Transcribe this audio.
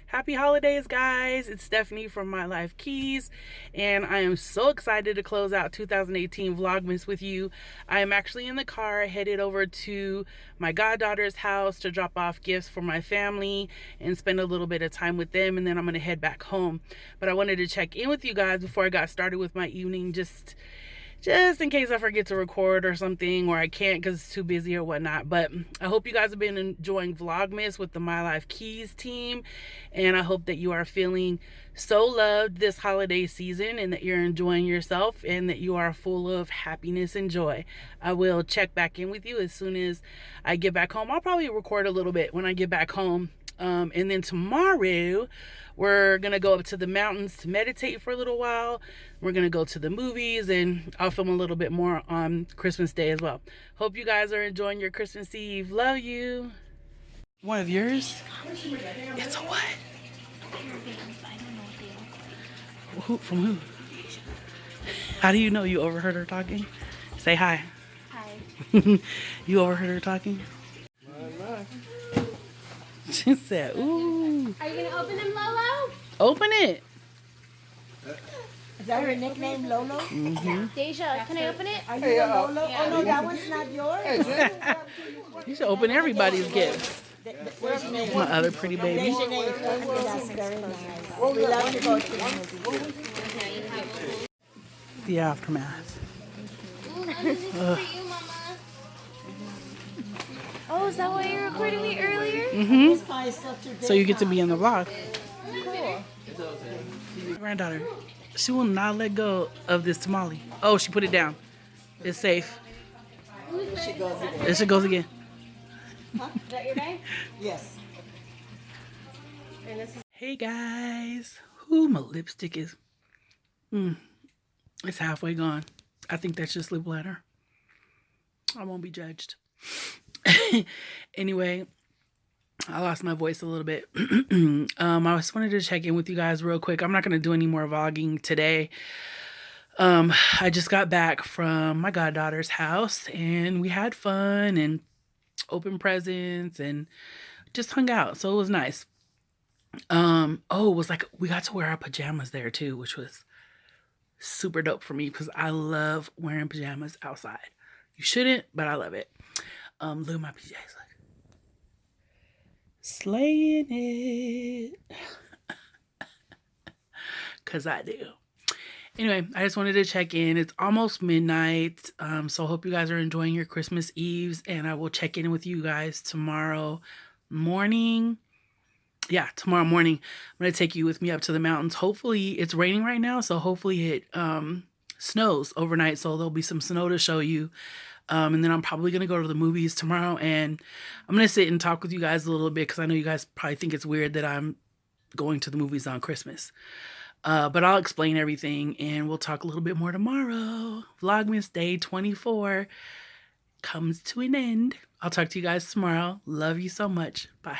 Happy holidays, guys. It's Stephanie from My Life Keys, and I am so excited to close out 2018 Vlogmas with you. I am actually in the car headed over to my goddaughter's house to drop off gifts for my family and spend a little bit of time with them, and then I'm going to head back home. But I wanted to check in with you guys before I got started with my evening, just in case I forget to record or something, or I can't because it's too busy or whatnot. But I hope you guys have been enjoying Vlogmas with the My Life Keys team, and I hope that you are feeling so loved this holiday season and that you're enjoying yourself and that you are full of happiness and joy. I will check back in with you as soon as I get back home. I'll probably record a little bit when I get back home. And then tomorrow we're gonna go up to the mountains to meditate for a little while. We're gonna go to the movies, and I'll film a little bit more on Christmas Day as well. Hope you guys are enjoying your Christmas Eve. Love you. One of yours? It's a what? Who, from who? How do you know? You overheard her talking? Say hi. Hi. You overheard her talking? She said, ooh. Are you gonna open them, Lolo? Open it. Is that her nickname, Lolo? Mm-hmm. Deja, can I open it? Are you Lolo? Oh no, that one's not yours. You should open everybody's gifts. Where's your name? My other pretty baby. There's your name. That's very nice. We love to go to the movies. The aftermath. This is for you, Mama. Oh, is that why you recorded me earlier? Mm-hmm. This pie is such a big So you get to be in the vlog. Cool. Granddaughter, she will not let go of this tamale. Oh, she put it down. It's safe. She goes again. There she goes again. Huh? Is that your bag? Yes. And this is Hey guys. Ooh, my lipstick is... It's halfway gone. I think that's just lip liner. I won't be judged. Anyway, I lost my voice a little bit. I just wanted to check in with you guys real quick. I'm not going to do any more vlogging today. I just got back from my goddaughter's house, and we had fun and opened presents and just hung out. So it was nice. Oh, it was like we got to wear our pajamas there too, which was super dope for me because I love wearing pajamas outside. You shouldn't, but I love it. Look at my PJs. Look. Slaying it. Because I do. Anyway, I just wanted to check in. It's almost midnight. So I hope you guys are enjoying your Christmas Eves. And I will check in with you guys tomorrow morning. Yeah, tomorrow morning. I'm going to take you with me up to the mountains. Hopefully, it's raining right now. So hopefully it snows overnight. So there'll be some snow to show you. And then I'm probably going to go to the movies tomorrow, and I'm going to sit and talk with you guys a little bit because I know you guys probably think it's weird that I'm going to the movies on Christmas. But I'll explain everything, and we'll talk a little bit more tomorrow. Vlogmas Day 24 comes to an end. I'll talk to you guys tomorrow. Love you so much. Bye.